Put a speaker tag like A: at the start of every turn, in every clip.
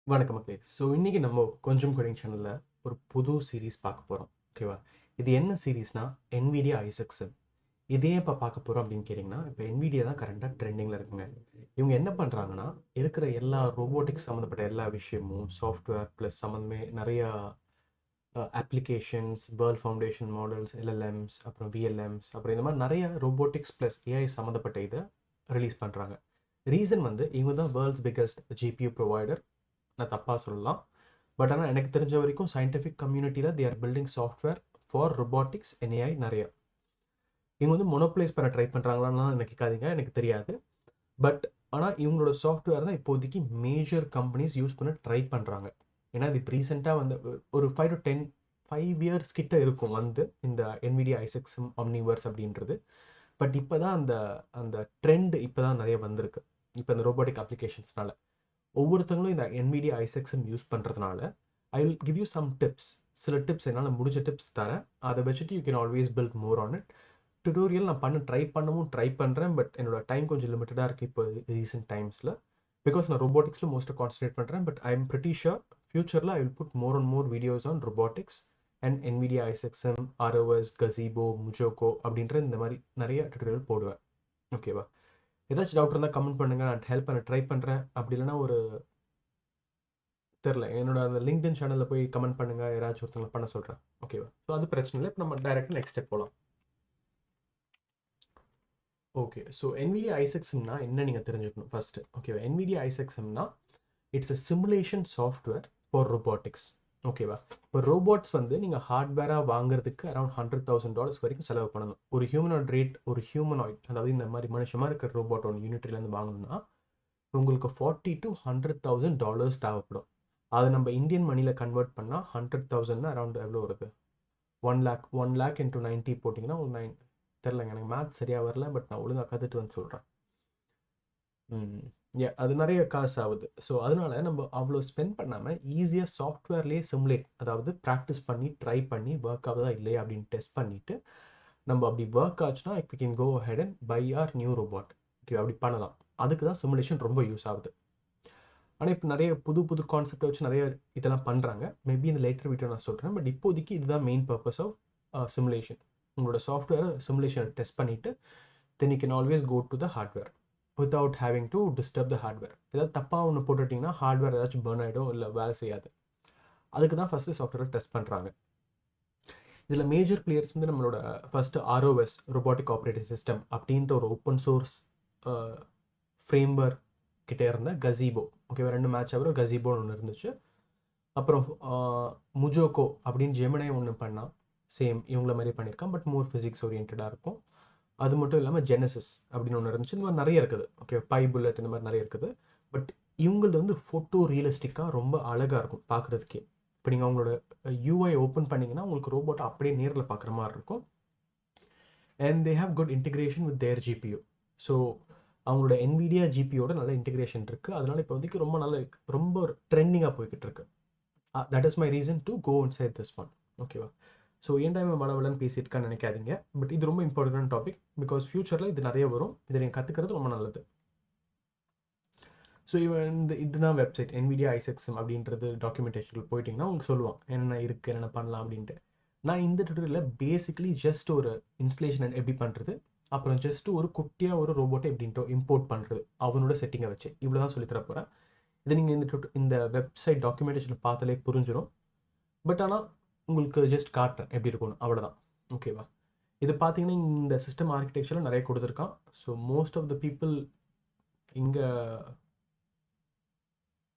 A: வணக்கம் மக்களே. ஸோ இன்னைக்கு நம்ம கொஞ்சம் கோடிங் சேனல்ல ஒரு புது சீரிஸ் பார்க்க போறோம். ஓகேவா? இது என்ன சீரிஸ்னா NVIDIA ISEC Sim. இது ஏன் இப்போ பார்க்க போறோம் அப்படின்னு கேட்டிங்கன்னா, இப்போ NVIDIA தான் கரண்டா ட்ரெண்டிங்ல இருக்குங்க. இவங்க என்ன பண்றாங்கன்னா, இருக்கிற எல்லா ரோபோட்டிக்ஸ் சம்மந்தப்பட்ட எல்லா விஷயமும் சாஃப்ட்வேர் ப்ளஸ் சம்மந்தமே நிறையா applications, world foundation models, LLMs, அப்புறம் VLMs, அப்புறம் இந்த மாதிரி நிறைய ரோபோட்டிக்ஸ் ப்ளஸ் AI சம்மந்தப்பட்ட இதை ரிலீஸ் பண்ணுறாங்க. ரீசன் வந்து இவங்க தான் வேர்ல்ட்ஸ் பிக்கஸ்ட் GPU ப்ரொவைடர். நான் தப்பாக சொல்லலாம். பட் ஆனால் எனக்கு தெரிஞ்ச வரைக்கும் சயின்டிஃபிக் கம்யூனிட்டியில் they are building software for robotics and AI நிறைய. இவங்க வந்து மொனோப்ளைஸ் பண்ண ட்ரை பண்ணுறாங்களான்னு எனக்கு கேட்காதீங்க, எனக்கு தெரியாது. பட் ஆனால் இவங்களோட சாஃப்ட்வேர் தான் இப்போதைக்கு மேஜர் கம்பெனிஸ் யூஸ் பண்ண ட்ரை பண்ணுறாங்க. ஏன்னா இது இப்போ ரீசெண்டாக வந்து ஒரு 5 இயர்ஸ் கிட்ட இருக்கும் வந்து இந்த NVIDIA ISEC Sim Omniverse அப்படின்றது. பட் இப்போ தான் அந்த அந்த ட்ரெண்ட் இப்போ தான் நிறைய வந்திருக்கு, இப்போ இந்த ரோபோட்டிக் அப்ளிகேஷன்ஸ்னால. ஒவ்வொருத்தங்களும் இந்த NVIDIA ISEC Sim யூஸ் பண்ணுறதுனால I will give you some tips. சில டிப்ஸ் என்னால் முடிஞ்ச டிப்ஸ் தரேன். அதை வச்சுட்டு you can always build more on it. Tutorial நான் ட்ரை பண்ணுறேன். பட் என்னோட டைம் கொஞ்சம் லிமிட்டடாக இருக்குது இப்போ ரீசெண்ட் டைம்ஸில். பிகாஸ் நான் ரொபோட்டிக்ஸில் மோஸ்ட்டாக கான்சன்ட்ரேட் பண்ணுறேன். But I am pretty sure ஃபியூச்சரில் I will put more and more videos on robotics and NVIDIA ISEC Sim, ROS, Gazebo, Mujoko அப்படின்ற இந்த மாதிரி நிறைய டுட்டோரியல் போடுவேன். ஓகேவா? ஏதாச்சும் டவுட் இருந்தால் கமெண்ட் பண்ணுங்கள், நான் ஹெல்ப் பண்ண ட்ரை பண்ணுறேன். அப்படி இல்லைனா ஒரு தெரில, என்னோட அந்த லிங்க்டின் சேனலில் போய் கமெண்ட் பண்ணுங்கள், யாராச்சும் ஒருத்தவங்களை பண்ண சொல்கிறேன். ஓகேவா? ஸோ அது பிரச்சனை இல்லை. இப்போ நம்ம டைரெக்டாக நெக்ஸ்ட் ஸ்டெப் போகலாம். ஓகே, ஸோ NVIDIA ISEC Simனா என்ன நீங்கள் தெரிஞ்சுக்கணும் ஃபஸ்ட்டு. ஓகேவா? NVIDIA ISEC Simனா it's a simulation software for robotics. ஓகேவா? இப்போ ரோபோட்ஸ் வந்து நீங்கள் ஹார்ட்வேராக வாங்குறதுக்கு அரௌண்ட் $100,000 வரைக்கும் செலவு பண்ணணும். ஒரு ஹியூமனாய்ட், அதாவது இந்த மாதிரி மனுஷமாக இருக்கிற ரோபோட் ஒன்று யூனிட்ரிலேருந்து வாங்கணும்னா உங்களுக்கு $40,000 to $100,000 தேவைப்படும். அது நம்ம இந்தியன் மணியில் கன்வெர்ட் பண்ணால் 100,000 அரௌண்ட் எவ்வளோ வருது? 1 lakh into 90 போட்டிங்கன்னா ஒரு 9 தெரிலங்க, எனக்கு மேத்ஸ் சரியாக வரல. பட் நான் ஒழுங்காக கற்றுட்டு வந்து சொல்கிறேன். அது நிறைய காசு ஆகுது. ஸோ அதனால நம்ம அவ்வளோ ஸ்பெண்ட் பண்ணாமல் ஈஸியாக சாஃப்ட்வேர்லேயே சிமுலேட், அதாவது ப்ராக்டிஸ் பண்ணி ட்ரை பண்ணி ஒர்க் ஆகுதா இல்லையா அப்படின்னு டெஸ்ட் பண்ணிவிட்டு நம்ம அப்படி ஒர்க் ஆச்சுன்னா if we can go ahead and buy our new robot. Okay, அப்படி பண்ணலாம். அதுக்கு தான் சிமுலேஷன் ரொம்ப யூஸ் ஆகுது. ஆனால் இப்போ நிறைய புது புது கான்செப்டை வச்சு நிறைய இதெல்லாம் பண்ணுறாங்க. மேபி இந்த லேட்டர் வீடியோ நான் சொல்கிறேன். பட் இப்போதைக்கு இதுதான் மெயின் பர்பஸ் ஆஃப் சிமுலேஷன். உங்களோட சாஃப்ட்வேரை சிமுலேஷனை டெஸ்ட் பண்ணிவிட்டு then you can always go to the hardware without having to disturb the hardware. ஏதாவது தப்பாக ஒன்று போட்டுட்டிங்கன்னா ஹார்ட்வேர் ஏதாச்சும் பர்ன் ஆகிடும், இல்லை வேலை செய்யாது. அதுக்கு தான் ஃபஸ்ட்டு சாஃப்ட்வேரை டெஸ்ட் பண்ணுறாங்க. இதில் மேஜர் பிளேயர்ஸ் வந்து நம்மளோட first ROS, robotic operating system அப்படின்ற ஒரு ஓப்பன் சோர்ஸ் ஃப்ரேம்வொர்க் கிட்டே இருந்த Gazebo. ஓகேவா? 2 மேட்ச் ஆகிற Gazeboன்னு ஒன்று இருந்துச்சு. அப்புறம் முஜோகோ அப்படின்னு ஜெமினை ஒன்று பண்ணால் சேம் இவங்கள மாதிரி பண்ணியிருக்கான். பட் மோர் ஃபிசிக்ஸ் ஓரியன்டாக இருக்கும். அது மட்டும் இல்லாமல் ஜெனசிஸ் அப்படின்னு ஒன்று இருந்துச்சு. இந்த மாதிரி நிறைய இருக்குது. ஓகே, பை புல்லட் இந்த மாதிரி நிறைய இருக்குது. பட் இவங்களது வந்து ஃபோட்டோ ரியலிஸ்டிக்காக ரொம்ப அழகாக இருக்கும் பார்க்குறதுக்கே. இப்போ நீங்கள் அவங்களோட UI ஓப்பன் பண்ணிங்கன்னா உங்களுக்கு ரோபோட்டை அப்படியே நேரில் பார்க்குற மாதிரி இருக்கும். And they have good integration with their GPU. So அவங்களோட NVIDIA GPUவோட நல்ல இன்டிகிரேஷன் இருக்குது. அதனால் இப்போ வந்து ரொம்ப ட்ரெண்டிங்காக போய்கிட்டு இருக்கு. That is my reason to go inside this one. ஓகேவா? ஸோ என் டைம் வளவலன்னு பேசியிருக்கான்னு நினைக்காதீங்க. பட் இது ரொம்ப இம்பார்ட்டன்டான டாபிக். பிகாஸ் ஃபியூச்சரில் இது நிறைய வரும். இதை நீங்கள் கற்றுக்கிறது ரொம்ப நல்லது. ஸோ இதுதான் வெப்சைட் NVIDIA ISEC Sim அப்படின்றது. டாக்குமெண்டேஷனில் போயிட்டிங்கன்னா உங்களுக்கு சொல்லுவான் என்னென்ன இருக்குது, என்னென்ன பண்ணலாம் அப்படின்ட்டு. நான் இந்த டுட்டோரியலில் பேசிக்கலி ஜஸ்ட் ஒரு இன்ஸ்டலேஷன் எப்படி பண்ணுறது, அப்புறம் ஜஸ்ட் ஒரு குட்டியாக ஒரு ரோபோட்டை எப்படின்ட்டு இம்போர்ட் பண்ணுறது அவனோட செட்டிங்கை வச்சு இவ்வளோ தான் சொல்லித்தர போகிறேன். இதை நீங்கள் இந்த வெப்சைட் டாக்குமெண்டேஷனில் பார்த்தாலே புரிஞ்சிடும். பட் ஆனால் உங்களுக்கு ஜஸ்ட் காட்டுறேன் எப்படி இருக்கும்னு, அவ்வளோதான். ஓகேவா? இது பார்த்தீங்கன்னா இந்த சிஸ்டம் ஆர்கிடெக்சரில் நிறைய கொடுத்துருக்கான். So most of the people இங்கே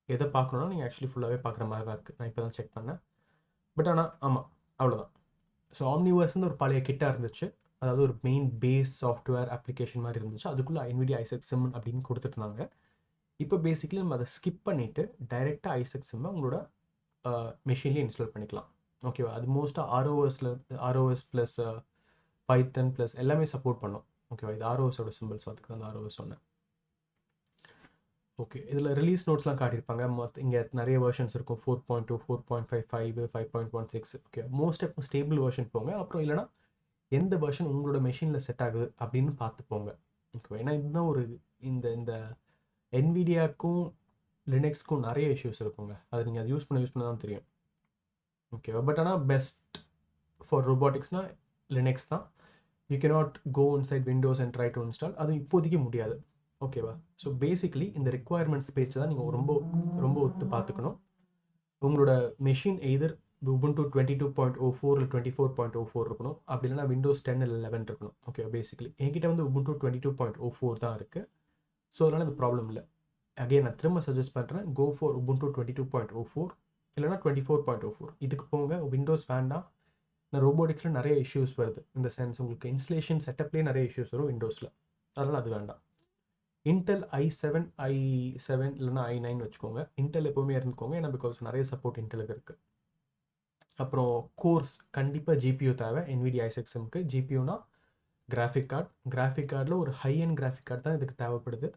A: எதை பார்க்கணுன்னா நீங்கள் ஆக்சுவலி ஃபுல்லாகவே பார்க்குற மாதிரி தான் இருக்குது. நான் இப்போ தான் செக் பண்ணேன். பட் ஆனால் ஆமாம், அவ்வளோதான். ஸோ ஆம்னிவர்ஸ்னு ஒரு பழைய கிட்டாக இருந்துச்சு. அதாவது ஒரு மெயின் பேஸ் சாஃப்ட்வேர் அப்ளிகேஷன் மாதிரி இருந்துச்சு. அதுக்குள்ளே NVIDIA ISEC Sim அப்படின்னு கொடுத்துருந்தாங்க. இப்போ பேசிக்கலி நம்ம அதை ஸ்கிப் பண்ணிவிட்டு டைரெக்டாக ISEC Sim உங்களோட மெஷின்லேயே இன்ஸ்டால் பண்ணிக்கலாம். ஓகேவா? அது மோஸ்ட்டாக ROS ப்ளஸ் பைத்தன் ப்ளஸ் எல்லாமே சப்போர்ட் பண்ணும். ஓகேவா? இது ROSோட சிம்பிள்ஸ், அதுக்கு தான் ROS சொன்னேன். ஓகே, இதில் ரிலீஸ் நோட்ஸ்லாம் காட்டியிருப்பாங்க. இங்கே நிறைய வெர்ஷன்ஸ் இருக்கும். 4.2, 4.55, 5.16. ஓகே, மோஸ்ட் ஸ்டேபிள் வெர்ஷன் போங்க. அப்புறம் இல்லைனா எந்த வெர்ஷன் உங்களோட மெஷினில் செட் ஆகுது அப்படின்னு பார்த்து போங்க. ஓகேவா? ஏன்னா இதுதான் இந்த இந்த NVIDIAக்கும் லினக்ஸ்க்கும் நிறைய இஷ்யூஸ் இருக்குங்க. அது நீங்கள் யூஸ் பண்ண தான் தெரியும். ஓகேவா? பட் ஆனால் பெஸ்ட் ஃபார் ரோபோட்டிக்ஸ்னால் லினக்ஸ் தான். You cannot go inside Windows and try to install. அது இப்போதைக்கு முடியாது. ஓகேவா? ஸோ பேசிக்லி இந்த ரெக்குவயர்மெண்ட்ஸ் பேஜ் தான் நீங்கள் ரொம்ப ஒத்து பார்த்துக்கணும். உங்களோட மெஷின் எய்தர் Ubuntu 22.04 இல்லை 24.04 இருக்கணும். அப்படி இல்லைனா விண்டோஸ் 10 இல்லை 11 இருக்கணும். ஓகே, பேசிக்லி என்கிட்ட வந்து Ubuntu 22.04 தான் இருக்குது. ஸோ அதனால் இந்த ப்ராப்ளம் இல்லை. அகெயின் நான் திரும்ப சஜஸ்ட் பண்ணுறேன், கோ ஃபார் Ubuntu 22.04 இல்லைனா 24.04. இதுக்கு போங்க. விண்டோஸ் வேண்டாம். நான் ரோபோட்டிக்ஸில் நிறைய இஷ்யூஸ் வருது. இந்த சென்ஸ் உங்களுக்கு இன்ஸ்டலேஷன் செட்டப்லேயே நிறைய இஷ்யூஸ் வரும் விண்டோஸில். அதனால் அது வேண்டாம். இன்டெல் i7 இல்லைனா i9 வச்சுக்கோங்க. இன்டெல் எப்போவுமே இருந்துக்கோங்க, ஏன்னா பிகாஸ் நிறைய சப்போர்ட் இன்டெலுக்கு இருக்குது. அப்புறம் கோர்ஸ் கண்டிப்பாக ஜிபியூ தேவை. NVIDIA i6க்கு ஜிபியூனா கிராஃபிக் கார்டில் ஒரு ஹை அண்ட் கிராஃபிக் கார்டு தான் இதுக்கு தேவைப்படுது.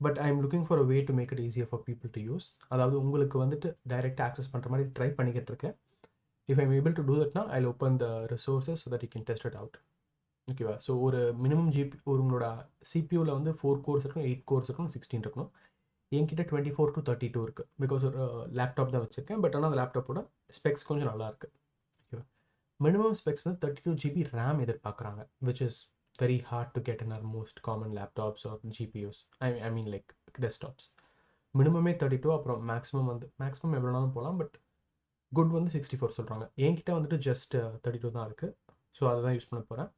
A: But I am looking for a way to make it easier for people to use. அதாவது உங்களுக்கு வந்துட்டு டைரெக்டாக ஆக்சஸ் பண்ணுற மாதிரி ட்ரை பண்ணிக்கிட்டு இருக்கேன். If I'm able to do தட்னா I open the resources so that you can test it out. ஓகேவா? ஸோ ஒரு மினிமம் உங்களோட சிபியூவில் வந்து 4 கோர்ஸ் இருக்கணும், 8 கோர்ஸ் இருக்கணும், 16 இருக்கணும். என்கிட்ட 24 to 32 இருக்குது. பிகாஸ் ஒரு லேப்டாப் தான் வச்சுருக்கேன். பட் ஆனால் அந்த லேப்டாப்போட ஸ்பெக்ஸ் கொஞ்சம் நல்லாயிருக்கு. ஓகேவா? மினிமம் ஸ்பெக்ஸ் வந்து 32 GB ரேம் எதிர்பார்க்குறாங்க, which is very hard to get in or most common laptops or GPUs. I mean like desktops. மினிமமே 32, அப்புறம் மேக்ஸிமம் எவ்வளோனாலும் போகலாம். பட் குட் வந்து 64 சொல்கிறாங்க. என்கிட்ட வந்துட்டு ஜஸ்ட் 32 தான் இருக்குது. ஸோ அதை தான் யூஸ் பண்ண போகிறேன்.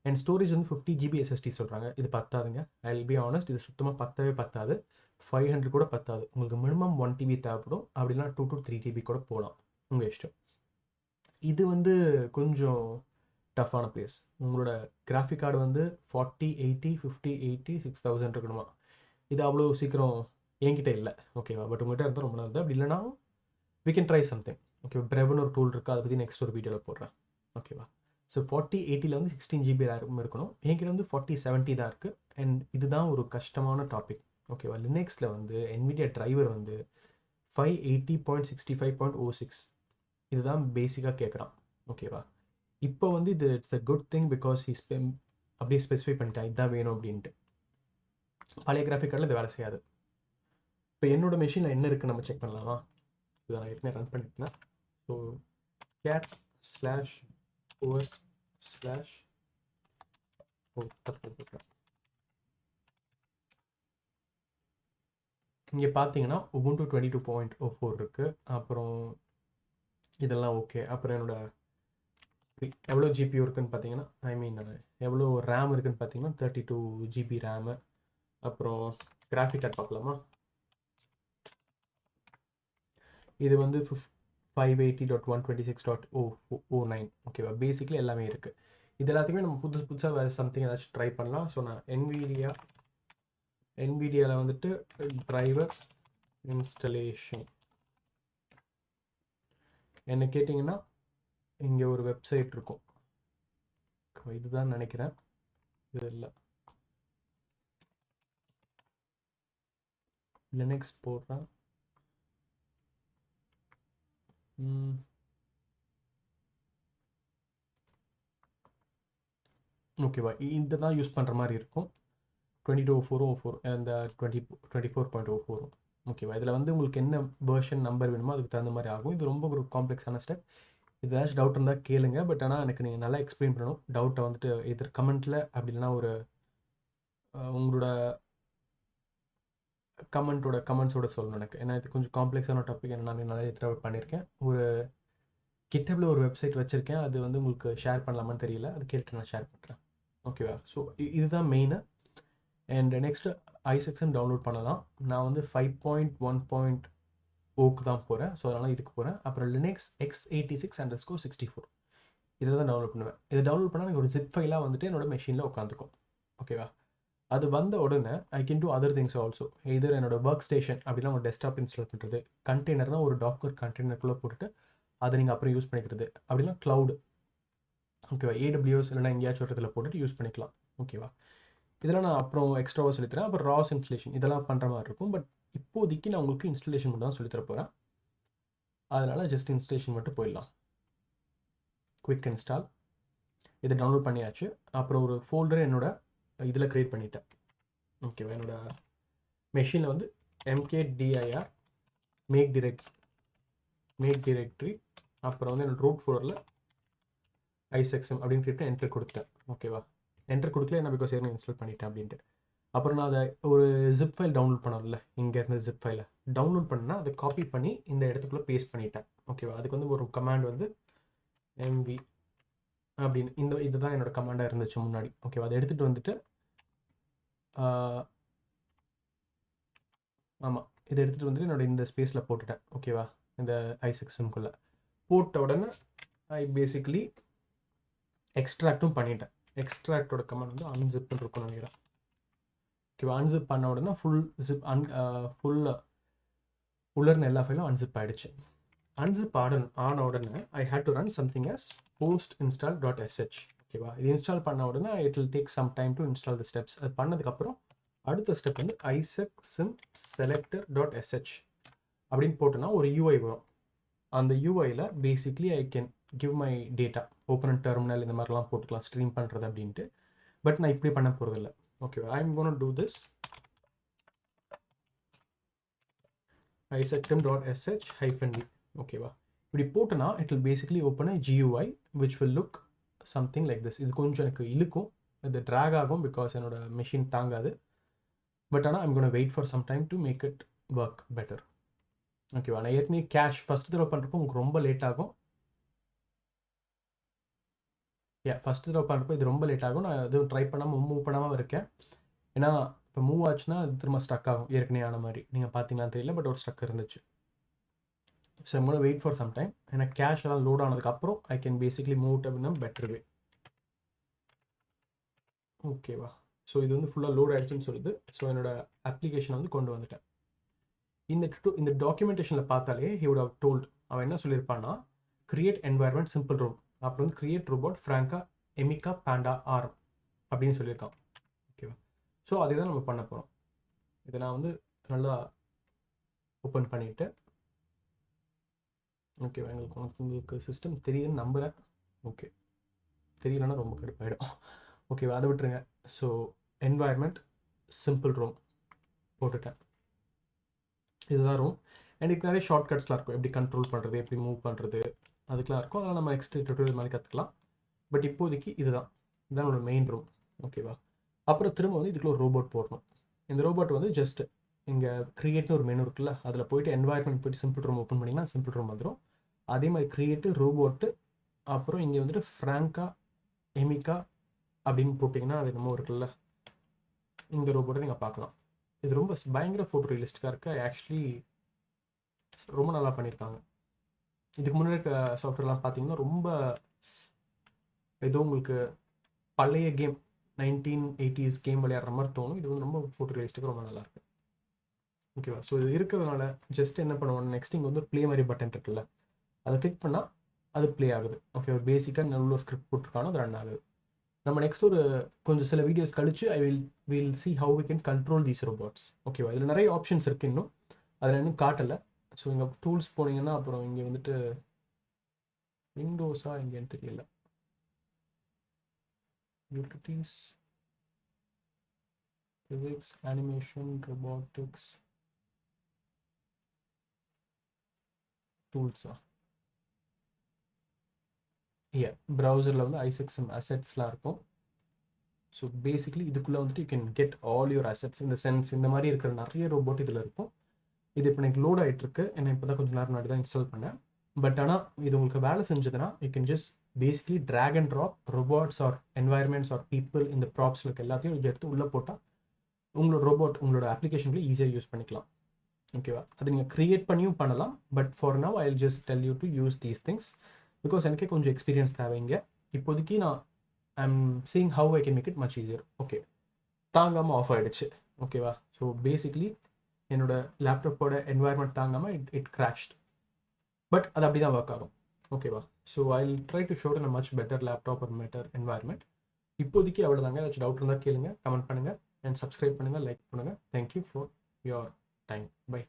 A: அண்ட் ஸ்டோரேஜ் வந்து 50 GB SSD சொல்கிறாங்க. இது பத்தாதுங்க. ஐ வில் பி ஆனஸ்ட், இது சுத்தமாக பத்தாது. 500 கூட பத்தாது. உங்களுக்கு மினிமம் 1 TB தேவைப்படும். அப்படின்னா 2 to 3 TB கூட போகலாம், உங்கள் இஷ்டம். இது வந்து கொஞ்சம் டஃப்பான பிளேஸ். உங்களோட கிராஃபிக் கார்டு வந்து 40, 80, 50, 80, 6000 இருக்கணுமா? இது அவ்வளோ சீக்கிரம் என்கிட்ட இல்லை. ஓகேவா? பட் உங்கள்கிட்ட இருந்தால் ரொம்ப நல்லது. அப்படி இல்லைனா we can try something. Okay, பிரெவ்னு ஒரு டூல் இருக்குது, அதை பற்றி நெக்ஸ்ட் ஒரு வீடியோவில் போடுறேன். ஓகேவா? ஸோ 40, 80ல் வந்து 16 GB ரேம் இருக்கணும். என்கிட்ட வந்து 40, 70 தான் இருக்குது. அண்ட் இதுதான் ஒரு கஷ்டமான டாபிக். ஓகேவா? லினக்ஸில் வந்து NVIDIA டிரைவர் வந்து 580.65.06 இதுதான் பேசிக்காக கேட்குறான். ஓகேவா? இப்போ வந்து இது it's a good thing because அப்படியே ஸ்பெசிஃபை பண்ணிட்டேன் இதுதான் வேணும் அப்படின்ட்டு. பழைய கிராஃபிக் கார்டில் இது வேலை செய்யாது. இப்போ என்னோட மெஷினில் என்ன இருக்குன்னு நம்ம செக் பண்ணலாமா? இதை நான் ஏற்கனவே ரன் பண்ணிட்டேன். ஸோ cat/os/ இங்கே பார்த்தீங்கன்னா Ubuntu 22.04 இருக்குது. அப்புறம் இதெல்லாம் ஓகே. அப்புறம் என்னோட எவ்வளோ GPU இருக்குன்னு பார்த்தீங்கன்னா, ஐ மீன் எவ்வளோ ரேம் இருக்குன்னு பார்த்தீங்கன்னா 32 GB ரேமு. அப்புறம் கிராஃபிக் கார்டு பார்க்கலாமா? இது வந்து 580.126.009. ஓகேவா? பேசிக்லி எல்லாமே இருக்குது. இது எல்லாத்தையுமே நம்ம புதுசாக வேறு சம்திங் ஏதாச்சும் ட்ரை பண்ணலாம். ஸோ நான் NVIDIAவில் வந்துட்டு டிரைவர் இன்ஸ்டலேஷன் என்ன கேட்டிங்கன்னா இங்கே ஒரு வெப்சைட் இருக்கும். இதுதான் நினைக்கிறேன். இது இல்லை, லினக்ஸ் போடுறேன். ஓகேவா? இந்த தான் யூஸ் பண்ணுற மாதிரி இருக்கும். 2204 அந்த 24.04. ஓகேவா? இதில் வந்து உங்களுக்கு என்ன வேர்ஷன் நம்பர் வேணுமோ அதுக்கு தகுந்த மாதிரி ஆகும். இது ரொம்ப ஒரு காம்ப்ளெக்ஸான ஸ்டெப். இது ஏதாச்சும் டவுட் இருந்தால் கேளுங்க. பட் ஆனால் எனக்கு நீங்கள் நல்லா எக்ஸ்பிளைன் பண்ணணும். டவுட்டை வந்துட்டு எதிர் கமெண்ட்டில் அப்படி இல்லைனா ஒரு உங்களோட கமெண்ட்ஸோட சொல்லணும் எனக்கு. ஏன்னா இது கொஞ்சம் காம்ப்ளெக்ஸான டாபிக். நான் நிறைய தடவை பண்ணியிருக்கேன். ஒரு கிட்டபில் ஒரு வெப்சைட் வச்சுருக்கேன். அது வந்து உங்களுக்கு ஷேர் பண்ணலாமான்னு தெரியல. அது கேட்டு நான் ஷேர் பண்ணுறேன். ஓகேவா? ஸோ இதுதான் main. And next i6 download பண்ணலாம். நான் வந்து 5.1.0க்கு தான் போகிறேன். ஸோ அதனால் இதுக்கு போகிறேன். அப்புறம் லினக்ஸ் x86_64 இதை தான் டவுன்லோட் பண்ணுவேன். இதை டவுன்லோட் பண்ணால் எனக்கு ஒரு ஜிப் ஃபைலாக வந்துட்டு என்னோட மெஷினில் உட்காந்துக்கும். ஓகேவா? அது வந்த உடனே I can do other things also. இதர் என்னோட ஒர்க் ஸ்டேஷன் அப்படின்னா ஒரு டெஸ்க்டாப் இன்ஸ்டால் பண்ணுறது, கண்டெய்னர்னால் ஒரு டாக்கர் கண்டெய்னருக்குள்ளே போட்டுட்டு அதை நீங்கள் அப்புறம் யூஸ் பண்ணிக்கிறது, அப்படின்னா க்ளவுடு. ஓகேவா? AWS இல்லைனா எங்கேயாச்சும் ஒரு இடத்துல போட்டுட்டு யூஸ் பண்ணிக்கலாம். ஓகேவா? இதெல்லாம் நான் அப்புறம் எக்ஸ்ட்ராவாக சொல்லித்தரேன். அப்புறம் ராஸ் இன்ஸ்டலேஷன் இதெல்லாம் பண்ணுற மாதிரி இருக்கும். பட் இப்போதைக்கு நான் உங்களுக்கு இன்ஸ்டலேஷன் மட்டும் தான் சொல்லித்தர போகிறேன். அதனால் ஜஸ்ட் இன்ஸ்டலேஷன் மட்டும் போயிடலாம். Quick install. இதை டவுன்லோட் பண்ணியாச்சு. அப்புறம் ஒரு ஃபோல்டரை என்னோட இதில் க்ரியேட் பண்ணிட்டேன். ஓகேவா? என்னோட மெஷினில் வந்து mkdir மேக் டிரெக்டரி அப்புறம் வந்து என்னோட ரூட் ஃபோல்டரில் ஐசெக்ஸம் அப்படின்னு கேட்டு என்டர் கொடுத்துட்டேன். ஓகேவா, என்டர் கொடுக்கல என்ன பிகாஸ் ஏற்கனவே இன்ஸ்டால் பண்ணிட்டேன் அப்படின்ட்டு. அப்புறம் நான் அதை ஒரு ஜிப் ஃபைல் டவுன்லோட் பண்ணல, இங்கேருந்து ஜிப் ஃபைலை டவுன்லோட் பண்ணால் அதை காப்பி பண்ணி இந்த இடத்துக்குள்ளே பேஸ்ட் பண்ணிட்டேன். ஓகேவா, அதுக்கு வந்து ஒரு கமாண்ட் வந்து எம்வி அப்படின்னு இதுதான் என்னோட கமாண்டாக இருந்துச்சு முன்னாடி. ஓகேவா, அதை எடுத்துகிட்டு வந்துட்டு ஆமாம், இதை எடுத்துகிட்டு வந்துட்டு என்னோட இந்த ஸ்பேஸில் போட்டுட்டேன். ஓகேவா, இந்த ஐசெக்ஸம்குள்ளே போட்ட உடனே ஐ பேசிக்கலி எக்ஸ்ட்ராக்டும் பண்ணிட்டேன். எக்ஸ்ட்ராக்டோட கமாண்ட் வந்து அன்சிப்னு இருக்கும்னு நினைக்கிறேன். ஓகேவா, அன்சிப் பண்ண உடனே ஃபுல் உள்ளர்னு எல்லா ஃபைலும் அன்சிப் ஆகிடுச்சு. அன்சிப் ஆன உடனே I had to run something as post install.sh. ஓகேவா, இது இன்ஸ்டால் பண்ண உடனே it will take some time to install the steps. அது பண்ணதுக்கப்புறம் அடுத்த ஸ்டெப் வந்து isexsim selector.sh அப்படின்னு போட்டோன்னா ஒரு யூஐ வரும். அந்த யூஐயில் basically I can give my data, open and terminal இந்த மாதிரிலாம் போட்டுக்கலாம் ஸ்ட்ரீம் பண்ணுறது அப்படின்ட்டு. பட் நான் இப்படி பண்ண போகிறதில்ல. ஓகேவா, I am gonna do this isectum.sh-v. ஓகேவா, இப்படி போட்டோன்னா it will basically open a GUI which will look something like this. இது கொஞ்சம் எனக்கு இழுக்கும், இது ட்ராக் ஆகும் பிகாஸ் என்னோட மெஷின் தாங்காது. பட் ஆனால் I'm gonna wait for some time to make it work better. ஓகேவா, நான் ஏற்கனவே கேஷ் ஃபஸ்ட் தடவை பண்ணுறப்போ உங்களுக்கு ரொம்ப லேட் ஆகும். ஃபஸ்ட் தடவை பண்ணுறப்போ இது ரொம்ப லேட் ஆகும். நான் எதுவும் ட்ரை பண்ணாமல் மூவ் பண்ணாமல் இருக்கேன். ஏன்னா இப்போ மூவ் ஆச்சுன்னா அது திரும்ப ஸ்டக் ஆகும். ஏற்கனவே ஆன மாதிரி நீங்கள் பார்த்தீங்களான்னு தெரியல, பட் ஒரு ஸ்டக் இருந்துச்சு. So I'm gonna wait for some time. ஏன்னா கேஷ் எல்லாம் லோட் ஆனதுக்கப்புறம் ஐ கேன் பேசிக்லி மூவ் அப்படின்னா பெட்டர் வே. ஓகேவா, ஸோ இது வந்து ஃபுல்லாக லோட் ஆகிடுச்சுன்னு சொல்லுது. ஸோ என்னோட அப்ளிகேஷன் வந்து கொண்டு வந்துட்டேன். இந்த டாக்குமெண்டேஷனில் பார்த்தாலே he would have told, அவன் என்ன சொல்லியிருப்பான்னா கிரியேட் என்வாயர்மெண்ட் சிம்பிள் ரூம், அப்புறம் வந்து கிரியேட் ரோபோட் ஃப்ராங்கா எமிகா பேண்டா ஆர்ம் அப்படின்னு சொல்லியிருக்கான். ஓகேவா, ஸோ அதே தான் நம்ம பண்ண போகிறோம். இதை நான் வந்து நல்லா ஓப்பன் பண்ணிவிட்டு, ஓகேவா, உங்களுக்கு சிஸ்டம் தெரியுதுன்னு நம்புகிறேன். ஓகே, தெரியலன்னா ரொம்ப கடுப்பாயிடும். ஓகேவா, அதை விட்டுருங்க. ஸோ என்வாயர்மெண்ட் சிம்பிள் ரூம் போட்டுட்டேன். இதுதான் ரூம். அண்ட் இதுக்கு நிறைய ஷார்ட்கட்ஸ்லாம் இருக்கும், எப்படி கண்ட்ரோல் பண்ணுறது, எப்படி மூவ் பண்ணுறது, அதுக்கெலாம் இருக்கும். அதெல்லாம் நம்ம நெக்ஸ்ட் டுட்டோரியல் மாதிரி கற்றுக்கலாம். பட் இப்போதைக்கு இதுதான் என்னோட மெயின் ரூம். ஓகேவா, அப்புறம் திரும்ப வந்து இதுக்குள்ள ஒரு ரோபோட் போடணும். இந்த ரோபோட் வந்து ஜஸ்ட் இங்கே க்ரியேட்னு ஒரு மெனு இருக்குல்ல, அதில் போயிட்டு என்வாயர்மெண்ட் போய்ட்டு சிம்பிள் ரூம் ஓப்பன் பண்ணிங்கன்னா சிம்பிள் ரூம் வந்துடும். அதே மாதிரி க்ரியேட்டு ரோபோட்டு, அப்புறம் இங்கே வந்துட்டு ஃப்ராங்கா எமிகா அப்படின்னு போட்டிங்கன்னா அது என்னமோ இருக்குல்ல, இந்த ரோபோட்டை நீங்கள் பார்க்கலாம். இது ரொம்ப பயங்கர ஃபோட்டோ ரியலிஸ்டிக்காக இருக்குது. ஆக்சுவலி ரொம்ப நல்லா பண்ணியிருக்காங்க. இதுக்கு முன்னாடி இருக்க சாஃப்ட்வேர்லாம் பார்த்தீங்கன்னா ரொம்ப ஏதோ உங்களுக்கு பழைய கேம் 1980s கேம் விளையாடுற மாதிரி தோணும். இது வந்து ரொம்ப ஃபோட்டோ ரியலிஸ்டிக்காக ரொம்ப நல்லாயிருக்கு. ஓகேவா, ஸோ இது இருக்கிறதுனால ஜஸ்ட் என்ன பண்ணுவோம், நெக்ஸ்ட் இங்கே வந்து ப்ளே மாதிரி பட்டன் இருக்குல்ல, அதை கிளிக் பண்ணால் அது ப்ளே ஆகுது. ஓகே, ஒரு பேசிக்காக நல்ல ஒரு ஸ்கிரிப்ட் போட்டிருக்கானோ அது ரன் ஆகுது. நம்ம நெக்ஸ்ட் ஒரு கொஞ்சம் சில வீடியோஸ் கழிச்சு will see how we can control these robots. ஓகேவா, இதில் நிறைய ஆப்ஷன்ஸ் இருக்குது, இன்னும் அதில் இன்னும் காட்டலை. ஸோ இங்கே டூல்ஸ் போனீங்கன்னா அப்புறம் இங்கே வந்துட்டு விண்டோஸா எங்கேன்னு தெரியல, யூட்டிலிட்டிஸ், ஃபிசிக்ஸ், அனிமேஷன், ரொபாட்டிக்ஸ், டூல்ஸா, ப்ரௌசரில் வந்து ஐசெக்ஸம் அசெட்ஸ்லாம் இருக்கும். ஸோ பேசிக்லி இதுக்குள்ளே வந்துட்டு you can get all your assets இந்த சென்ஸ், இந்த மாதிரி இருக்கிற நிறைய ரோபோட் இதில் இருக்கும். இது இப்போ எனக்கு லோட் ஆகிட்டுருக்கு, ஏன்னா இப்போ தான் கொஞ்சம் நேரம் முன்னாடி தான் இன்ஸ்டால் பண்ணேன். பட் ஆனால் இது உங்களுக்கு வேலை செஞ்சதுன்னா you can just basically drag and drop robots or environments or people இந்த ப்ராப்ஸில் இருக்க எல்லாத்தையும் எடுத்து உள்ளே போட்டால் உங்களோட ரோபோட் உங்களோட அப்ளிகேஷனில் ஈஸியாக யூஸ் பண்ணிக்கலாம். ஓகேவா, அது நீங்கள் க்ரியேட் பண்ணியும் பண்ணலாம். But for now I will just tell you to use these things because எனக்கே கொஞ்சம் எக்ஸ்பீரியன்ஸ் தேவைங்க. இப்போதைக்கு நான் I'm seeing how I can make it much easier. Okay, தாங்காமல் ஆஃப் ஆகிடுச்சு. ஓகேவா, ஸோ பேசிக்லி என்னோட லேப்டாப்போட என்வாயர்மெண்ட் தாங்காமல் இட் கிராஷ்ட். பட் அது அப்படி தான் ஒர்க் ஆகும். ஓகேவா, so I will try to show in a much better laptop ஒரு பெட்டர் என்வாயர்மெண்ட். இப்போதைக்கு அவ்வளோதாங்க. ஏதாச்சும் டவுட் இருந்தால் கேளுங்க, கமெண்ட் பண்ணுங்கள் அண்ட் சப்ஸ்கிரைப் பண்ணுங்கள், லைக் பண்ணுங்கள். Thank you for your time. By.